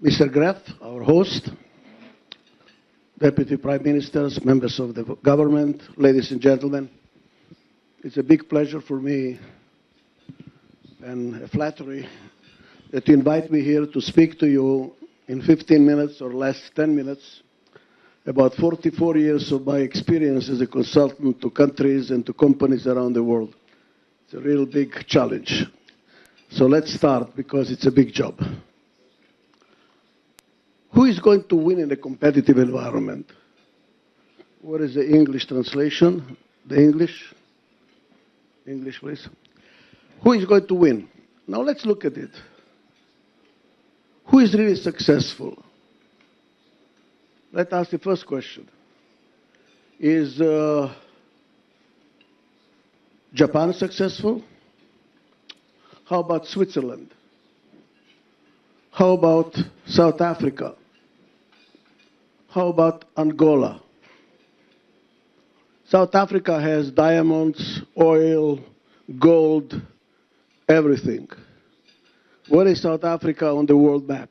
Mr. Graf, our host, Deputy Prime Ministers, members of the government, ladies and gentlemen, it's a big pleasure for me and a flattery that you invite me here to speak to you in 15 minutes or less, 10 minutes, about 44 years of my experience as a consultant to countries and to companies around the world. It's a real big challenge. So let's start, because it's a big job. Who is going to win in a competitive environment? What is the English translation? The English? English, please. Who is going to win? Now let's look at it. Who is really successful? Let's ask the first question. Is Japan successful? How about Switzerland? How about South Africa? How about Angola? South Africa has diamonds, oil, gold, everything. Where is South Africa on the world map?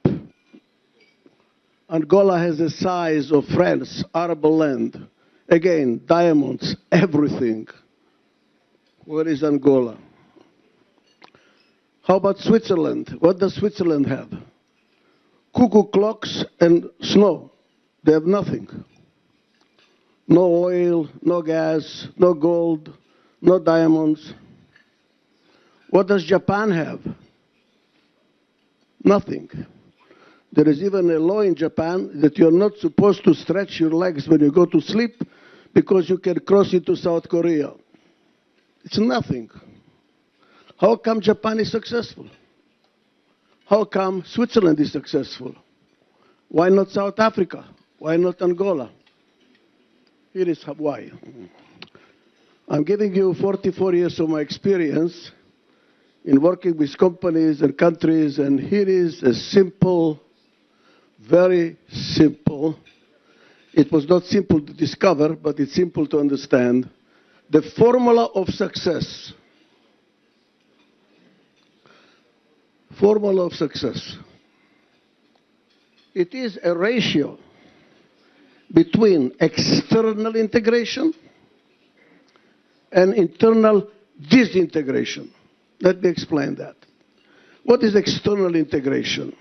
Angola has the size of France, arable land. Again, diamonds, everything. Where is Angola? How about Switzerland? What does Switzerland have? Cuckoo clocks and snow. They have nothing. No oil, no gas, no gold, no diamonds. What does Japan have? Nothing. There is even a law in Japan that you're not supposed to stretch your legs when you go to sleep because you can cross into South Korea. It's nothing. How come Japan is successful? How come Switzerland is successful? Why not South Africa? Why not Angola? Here is why. I'm giving you 44 years of my experience in working with companies and countries, and here is a simple, very simple, it was not simple to discover, but it's simple to understand, the formula of success. Formula of success. It is a ratio between external integration and internal disintegration. Let me explain that. What is external integration?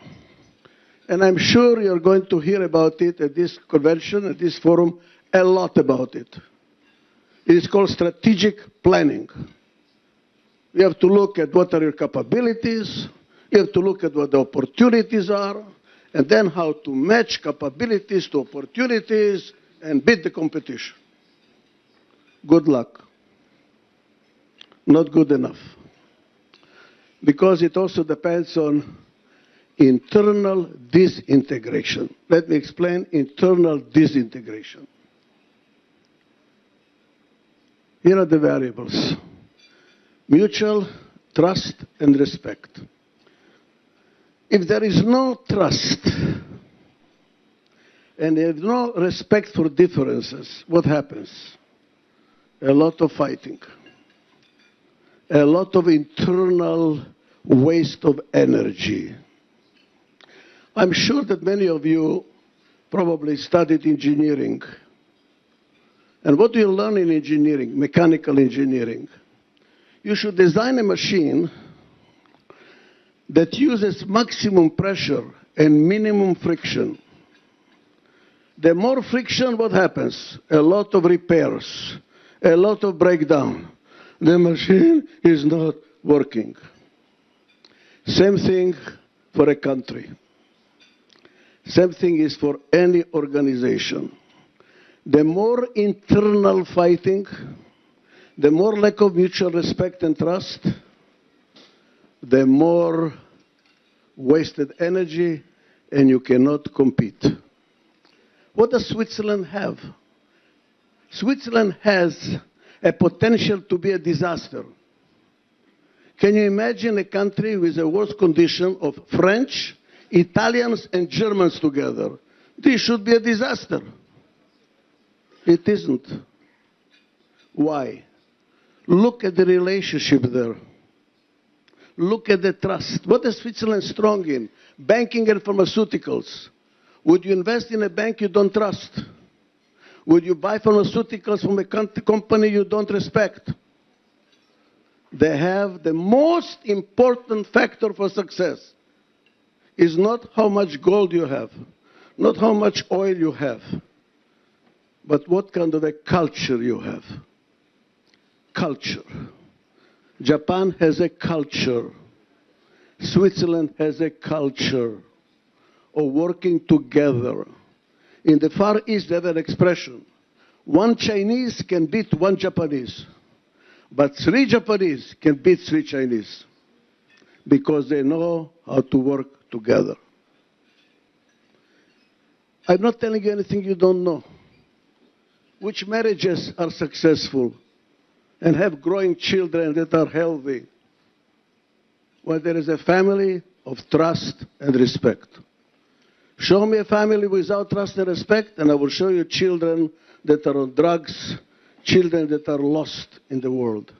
And I'm sure you're going to hear about it at this convention, at this forum, a lot about it. It is called strategic planning. You have to look at what are your capabilities, you have to look at what the opportunities are, and then how to match capabilities to opportunities and beat the competition. Good luck. Not good enough. Because it also depends on internal disintegration. Let me explain internal disintegration. Here are the variables. Mutual trust and respect. If there is no trust and there is no respect for differences, what happens? A lot of fighting. A lot of internal waste of energy. I'm sure that many of you probably studied engineering. And what do you learn in engineering, mechanical engineering? You should design a machine that uses maximum pressure and minimum friction. The more friction, what happens? A lot of repairs, a lot of breakdown. The machine is not working. Same thing for a country. Same thing is for any organization. The more internal fighting, the more lack of mutual respect and trust, the more wasted energy, and you cannot compete. What does Switzerland have? Switzerland has a potential to be a disaster. Can you imagine a country with a worse condition of French, Italians, and Germans together? This should be a disaster. It isn't. Why? Look at the relationship there. Look at the trust. What is Switzerland strong in? Banking and pharmaceuticals. Would you invest in a bank you don't trust? Would you buy pharmaceuticals from a company you don't respect? They have the most important factor for success is not how much gold you have, not how much oil you have, but what kind of a culture you have. Culture. Japan has a culture. Switzerland has a culture of working together. In the Far East, they have an expression. One Chinese can beat one Japanese, but 3 Japanese can beat 3 Chinese because they know how to work together. I'm not telling you anything you don't know. Which marriages are successful and have growing children that are healthy? When there is a family of trust and respect. Show me a family without trust and respect, and I will show you children that are on drugs, children that are lost in the world.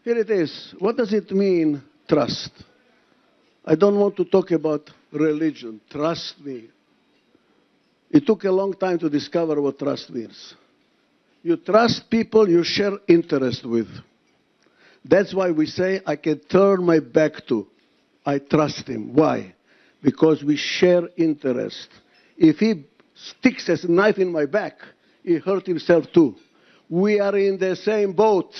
Here it is. What does it mean, trust? I don't want to talk about religion. Trust me. It took a long time to discover what trust means. You trust people you share interest with. That's why we say, I can turn my back to. I trust him. Why? Because we share interest. If he sticks a knife in my back, he hurt himself too. We are in the same boat.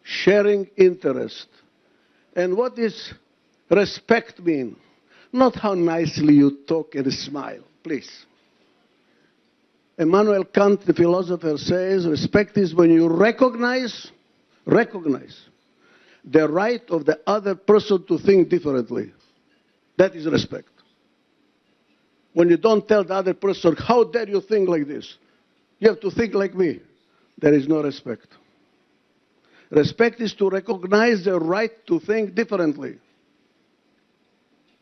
Sharing interest. And what does respect mean? Not how nicely you talk and smile, please. Immanuel Kant, the philosopher, says respect is when you recognize the right of the other person to think differently. That is respect. When you don't tell the other person, how dare you think like this? You have to think like me. There is no respect. Respect is to recognize the right to think differently.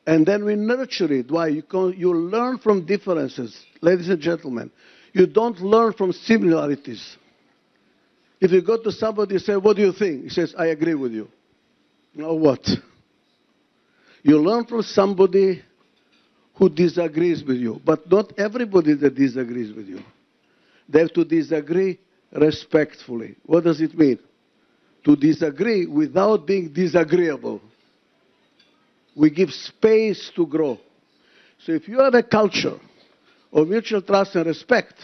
And then we nurture it. Why? You learn from differences. Ladies and gentlemen, you don't learn from similarities. If you go to somebody and say, what do you think? He says, I agree with you. Now what? You learn from somebody who disagrees with you. But not everybody that disagrees with you. They have to disagree respectfully. What does it mean? To disagree without being disagreeable. We give space to grow. So if you have a culture of mutual trust and respect,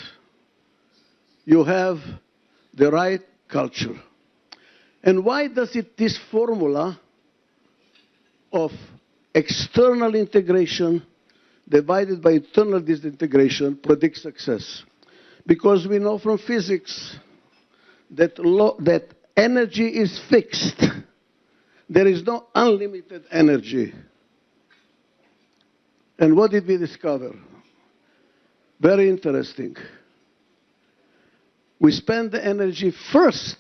you have the right culture. And why does this formula of external integration divided by internal disintegration predict success? Because we know from physics that energy is fixed. There is no unlimited energy. And what did we discover? Very interesting. We spend the energy first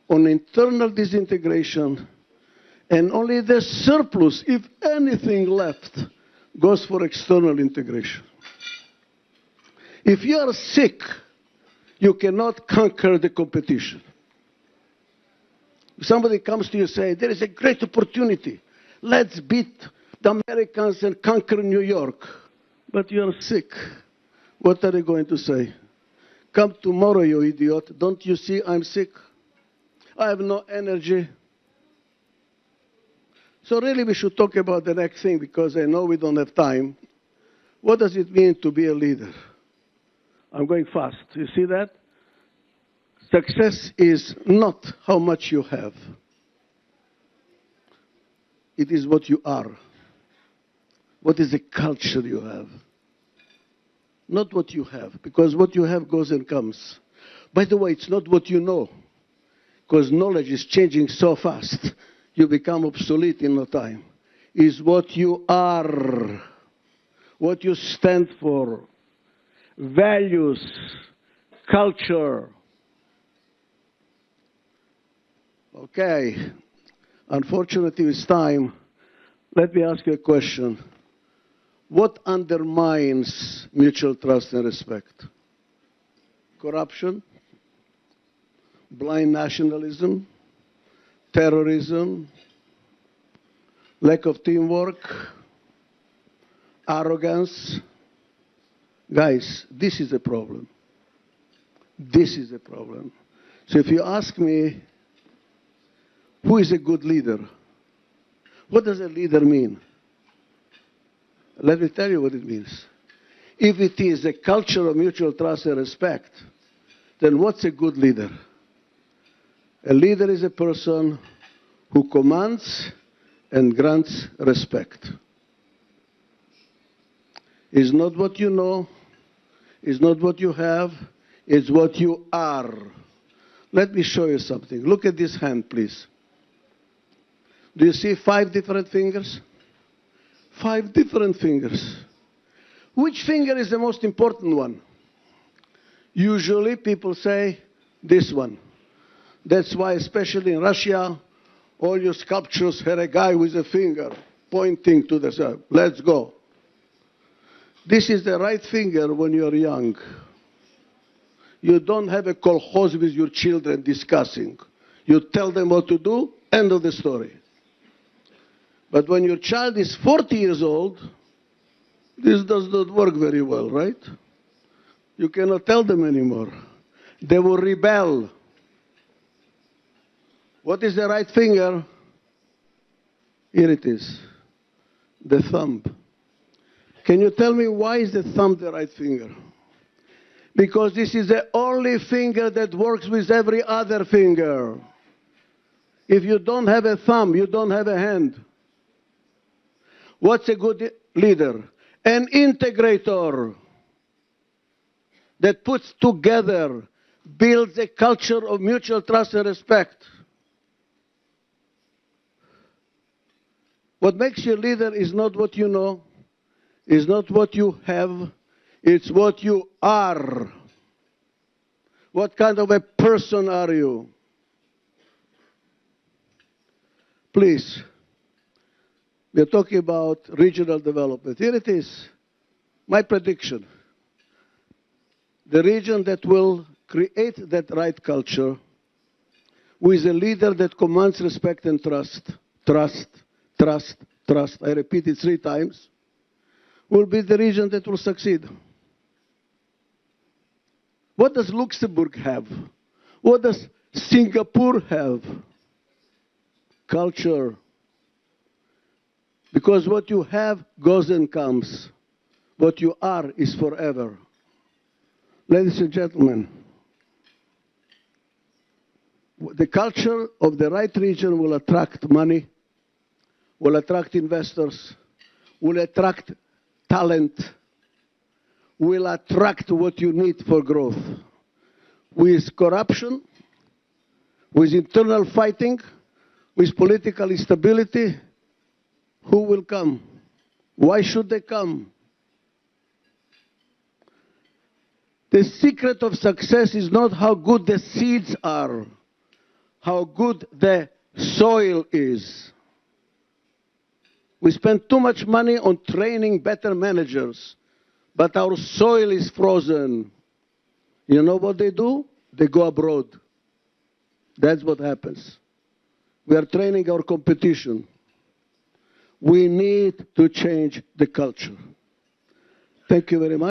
on internal disintegration, and only the surplus, if anything left, goes for external integration. If you are sick, you cannot conquer the competition. If somebody comes to you and says, there is a great opportunity, let's beat the Americans and conquer New York, but you're sick, what are they going to say? Come tomorrow, you idiot. Don't you see I'm sick? I have no energy. So really we should talk about the next thing, because I know we don't have time. What does it mean to be a leader? I'm going fast. You see that? Success is not how much you have. It is what you are. What is the culture you have? Not what you have, because what you have goes and comes. By the way, it's not what you know, because knowledge is changing so fast, you become obsolete in no time. It's what you are, what you stand for, values, culture. Okay, unfortunately it's time. Let me ask you a question. What undermines mutual trust and respect? Corruption, blind nationalism, terrorism, lack of teamwork, arrogance. Guys, this is a problem. This is a problem. So if you ask me, who is a good leader? What does a leader mean? Let me tell you what it means. If it is a culture of mutual trust and respect, then what's a good leader? A leader is a person who commands and grants respect. It's not what you know, it's not what you have, it's what you are. Let me show you something. Look at this hand, please. Do you see 5 different fingers? 5 different fingers. Which finger is the most important one? Usually people say this one. That's why, especially in Russia, all your sculptures had a guy with a finger pointing to the side. Let's go. This is the right finger when you're young. You don't have a kolkhoz with your children discussing. You tell them what to do, end of the story. But when your child is 40 years old, this does not work very well, right? You cannot tell them anymore. They will rebel. What is the right finger? Here it is, the thumb. Can you tell me why is the thumb the right finger? Because this is the only finger that works with every other finger. If you don't have a thumb, you don't have a hand. What's a good leader? An integrator that puts together, builds a culture of mutual trust and respect. What makes you a leader is not what you know, is not what you have, it's what you are. What kind of a person are you? Please, we're talking about regional development. Here it is, my prediction. The region that will create that right culture with a leader that commands respect and trust, trust, trust, trust, I repeat it 3 times, will be the region that will succeed. What does Luxembourg have? What does Singapore have? Culture. Because what you have goes and comes. What you are is forever. Ladies and gentlemen, the culture of the right region will attract money, will attract investors, will attract talent, will attract what you need for growth. With corruption, with internal fighting, with political instability, who will come? Why should they come? The secret of success is not how good the seeds are, how good the soil is. We spend too much money on training better managers, but our soil is frozen. You know what they do? They go abroad. That's what happens. We are training our competition. We need to change the culture. Thank you very much.